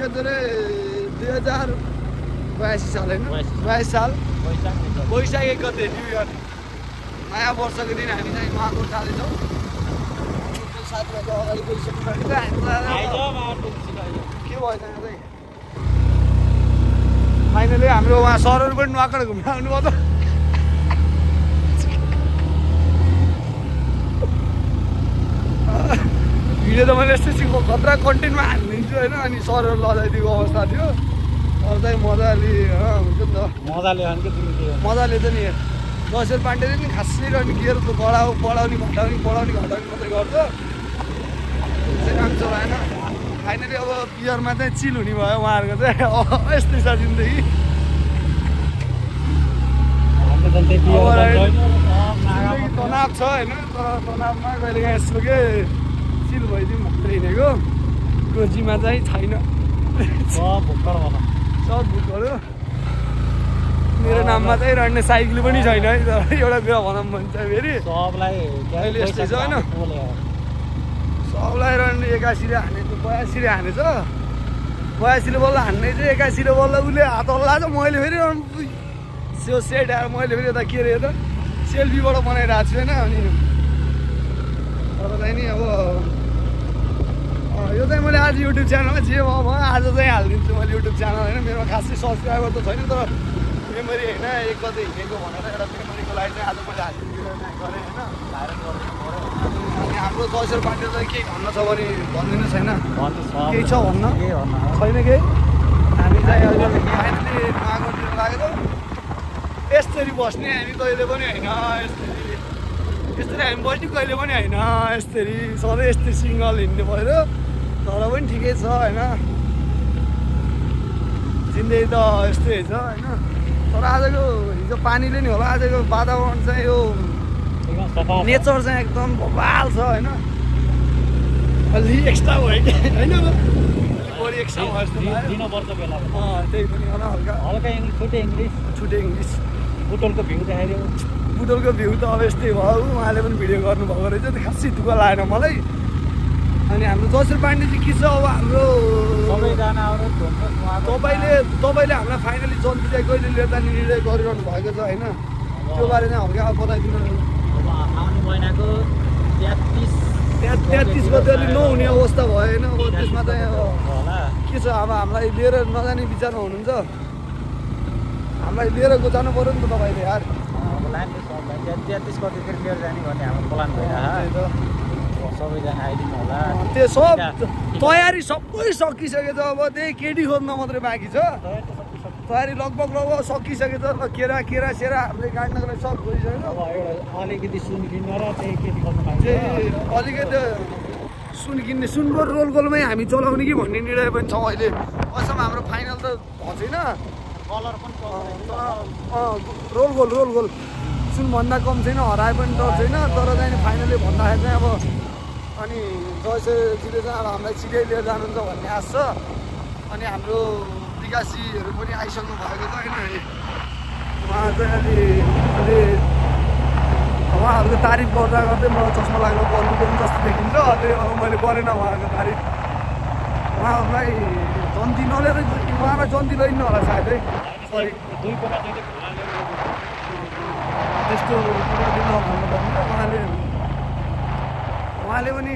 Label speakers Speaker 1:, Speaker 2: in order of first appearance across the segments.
Speaker 1: कति रे 2082 साल होइन 22 साल वैशाख 1 गते न्यु इयर नयाँ वर्षको दिन हामी चाहिँ महाकोट जाँदैछौँ। साथीहरू अगाडि गइसक्नु के भयो चाहिँ फाइनली हाम्रो उहाँ सरहरू पनि नुहाकोट घुम्न आउनुभयो त। भिडियो त मैले यस्तै सिक्नु खतरा कन्टेन्टमा हालिदिन्छु होइन। अनि सरहरू लजाइदिएको अवस्था थियो। अब चाहिँ मजाले हुन्छ नि त मजाले त नि दशर पाण्डेले नि खासै गर्ने के पढाउने घटाउने मात्रै गर्छ काम चलाएन। फाइनली अब पियरमा चाहिँ चिल हुने भयो उहाँहरूको चाहिँ यस्तै छ जिन्दगी। तनाव छ होइन तर तनावमा कहिले काहीँ यस्तो के चिल भइदिउँ भनेर हिँडेको रोजीमा चाहिँ छैन सब भुकहरू। मेरो नाममा चाहिँ रहने साइकल पनि छैन है तर एउटा कुरा भनौँ भने चाहिँ फेरि अहिले यस्तै छ होइन। सबलाई रहने 81 हानेछ 82 हानेछ 82 बल्ल हान्ने चाहिँ 81 बल्ल उसले हात हल्लाएछ। मैले फेरि त्यो सेट आएर मैले फेरि यता के अरे यता सेल्फीबाट बनाइरहेको छु होइन। अनि तर चाहिँ नि अब यो चाहिँ मैले आज युट्युब च्यानलमा जे भयो आज चाहिँ हालिदिन्छु मैले युट्युब च्यानल होइन। मेरोमा खासै सब्सक्राइबर त छैन तर मेमोरी होइन 1 गते हिँडेको भनेर एउटा मेमोरीको लागि चाहिँ आज मैले हालिदिनु गरेँ होइन। अनि हाम्रो दशर पाण्डे चाहिँ केही भन्न छ भने भनिदिनु छैन केही छ भन्न छैन केही। हामी चाहिँ अहिले फाइनली महाकोटतिर लागेको यसरी बस्ने हामी कहिले पनि होइन यसरी हामी बस्ने कहिले पनि होइन यसरी सधैँ यस्तै सिङ्गल हिँड्ने भयो तर पनि ठिकै छ होइन। जिन्दगी त यस्तै छ होइन। तर आजको हिजो पानीले नि होला आजको वातावरण चाहिँ यो नेचर चाहिँ एकदम बवाल छ होइन। अलि एक्स्ट्रा भयो कि होइन बढी एक्स्ट्रा भयो जस्तो त्यही पनि होला हल्का छुट्टै इङ्ग्लिस बुटोलको भ्यू देखाइदियो। बुटोलको भ्यू त अब यस्तै भयो उहाँले पनि भिडियो गर्नुभएको रहेछ त खासै दुःख लागेन मलाई। अनि हाम्रो दशर पाण्डे चाहिँ के छ अब हाम्रो तपाईँले हामीलाई फाइनली जन्ती चाहिँ कहिले लिएर जाने निर्णय गरिरहनु भएको छ होइन। त्यो बारे चाहिँ हल्का बताइदिनु।
Speaker 2: आउने महिनाको
Speaker 1: 33 गते अलिक नहुने अवस्था भयो होइन। अब त्यसमा चाहिँ अब के छ अब हामीलाई लिएर नजाने विचारमा हुनुहुन्छ हामीलाई लिएर जानु पऱ्यो नि त तपाईँले यार।
Speaker 2: 33 गतेतिर लिएर जाने भन्ने हाम्रो प्लान भइरहेको सबैजना आइदिनु होला।
Speaker 1: त्यो सब तयारी सबै सकिसकेछ अब त्यही केटी खोज्न मात्रै बाँकी छ। तयारी लगभग सकिसकेछ। केरा सेरा हामीले काट्नको लागि सब गरिसकेको।
Speaker 2: अलिकति सुन किन्न र त्यही केटी खोज्न बाँकी
Speaker 1: अलिकति सुन किन्ने सुनको रोलमै हामी चलाउने कि भन्ने निर्णय पनि छौँ अहिले। अहिलेसम्म हाम्रो फाइनल त भएको छैन।
Speaker 2: कलर पनि
Speaker 1: रोल सुनभन्दा कम छैन हराए पनि डर छैन। तर चाहिँ फाइनली भन्दाखेरि चाहिँ अब अनि जयसेजीले चाहिँ अब हामीलाई छिटै लिएर जानुहुन्छ भन्ने आश छ। अनि हाम्रो विकासीहरू पनि आइसक्नु भएको छ होइन। उहाँ चाहिँ अलि उहाँहरूको तारिफ गर्दा गर्दै मलाई चस्मा लाग्नु पर्नु पनि जस्तो देखिन्छ। त्यही अब मैले गरेन उहाँहरूको तारिफ। उहाँहरूलाई जन्ती नलिएर उहाँलाई जन्ती लैन होला सायदै सरी त्यस्तो कुरा दिन नभन्नुपर्ने। उहाँले पनि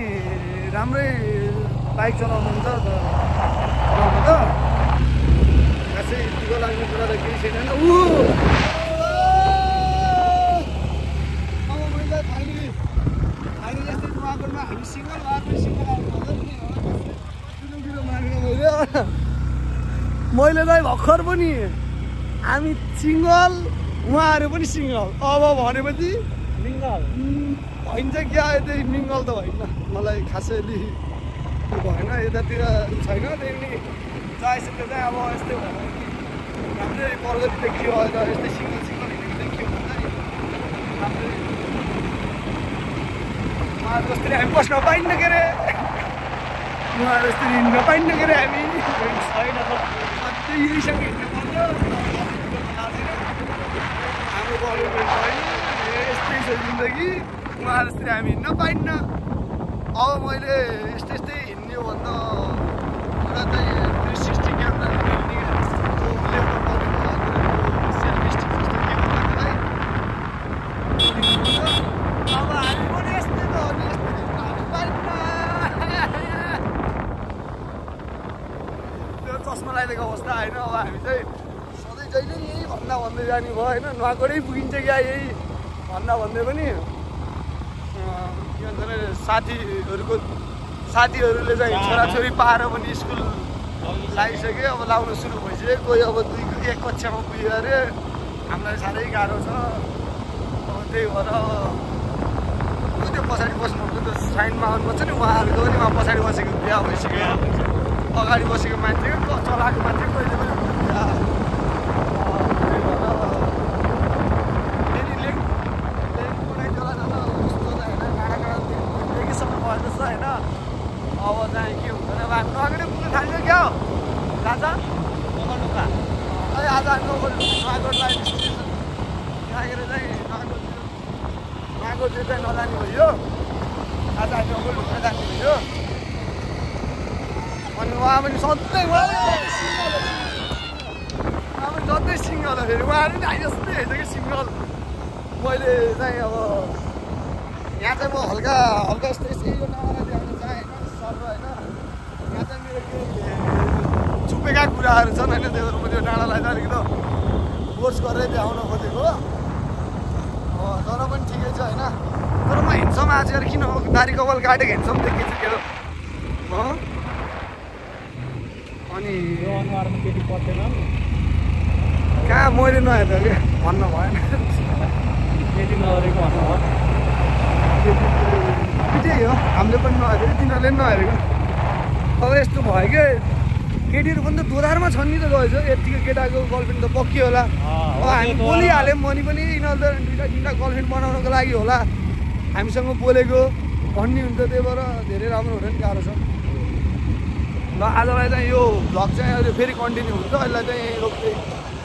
Speaker 1: राम्रै बाइक चलाउनुहुन्छ त खासै दुःख लाग्ने कुरा त केही छैन। अब मैले फाइनली यस्तै महाकोटमा हामी सिङ्गल मैले चाहिँ भर्खर पनि हामी सिङ्गल उहाँहरू पनि सिङ्गल अब भनेपछि भइन्छ क्या त्यही मिङ्गल त होइन। मलाई खासै भएन यतातिर छैन। त्यही चाहेको चाहिँ अब यस्तै भयो राम्रै प्रगति देखियो अहिले यस्तै सिङ्गल हिँडेको देखियो राम्रै उहाँहरू जस्तै हामी बस्न पाइन्न के अरे उहाँहरू जस्तै हिँड्न पाइन्न के अरे हामी छैन यहीसँग हिँड्नु पर्छ। हाम्रो गभर्मेन्ट छैन यस्तै छ जिन्दगी उहाँहरू जस्तै हामी हिँड्न पाइन्न। अब मैले यस्तै हिँड्ने भन्दा कुरा चाहिँ 360 चस्मा लगाइदिएको अवस्था होइन। अब हामी चाहिँ सधैँ जहिले नि यही भन्दै जाने भयो होइन। नुवाकोटै पुगिन्छ क्या यही भन्दै पनि के भन्छ अरे साथीहरूले चाहिँ छोराछोरी पाएर पनि स्कुल लागिसक्यो। अब लाउनु सुरु भइसक्यो। कोही अब 1 कक्षामा पुग्यो अरे। हामीलाई साह्रै गाह्रो छ। अब त्यही भएर त्यो पछाडि बस्नुहुन्छ त्यो साइडमा आउनुपर्छ नि उहाँहरूको पनि। उहाँ पछाडि बसेको बिहा भइसक्यो। अगाडि बसेको मान्छे चलाएको मान्छे कहिले पनि बिहा। त्यही भएर फेरि लेक कुनाइचोला जाँदा कस्तो चाहिँ होइन गाडासम्म भयो जस्तो होइन। अब चाहिँ के हुन्छ भने अब हामी नगरी पुग्नु थाल्छ क्या हो दादा ओखलढुङ्गा। अहिले आज हामी नुवाकोटलाई राखेर चाहिँ नुवाकोट चाहिँ नजाने भयो। आज हामी ओखलढुङ्गा जाने भयो। अनि उहाँ पनि सधैँ सिङ्गल हो फेरि। उहाँहरू पनि हामी जस्तै हेर्छ कि सिङ्गल। मैले चाहिँ अब यहाँ चाहिँ म हल्का यस्तै यो नावालाई देखाउन चाहेँ होइन सर होइन। यहाँ चाहिँ मेरो के छुपेका कुराहरू छन् होइन। त्यही भएर म त्यो डाँडालाई चाहिँ अलिकति फोर्स गरेर देखाउन खोजेको। तर पनि ठिकै छ होइन। तर म हेन्डसम आज यार किन दारी कपाल काटेको हेन्डसम देखेको छु क्या। अनि
Speaker 2: यो अनुहारमा केटी पर्दैन
Speaker 1: कहाँ मैले नहेर्दा क्या भन्न भएन।
Speaker 2: केटी नगरेको अनुहार
Speaker 1: त्यही हो। हामीले पनि नहेरेको तिनीहरूले पनि नहेरेको। अब यस्तो भयो क्या केटीहरू पनि त दोधारमा छन् नि त गएछ। यतिको केटाको गर्लफ्रेन्ड त पक्कियो होला। अब हामी बोलिहाल्यौँ मनी पनि यिनीहरू त 2-3टा गर्लफ्रेन्ड बनाउनको लागि होला हामीसँग बोलेको भन्ने हुन्छ। त्यही भएर धेरै राम्रो हुँदैन गाह्रो छ। ल आजलाई चाहिँ यो भ्लग चाहिँ अहिले फेरि कन्टिन्यू हुन्छ। यसलाई चाहिँ रोक्दै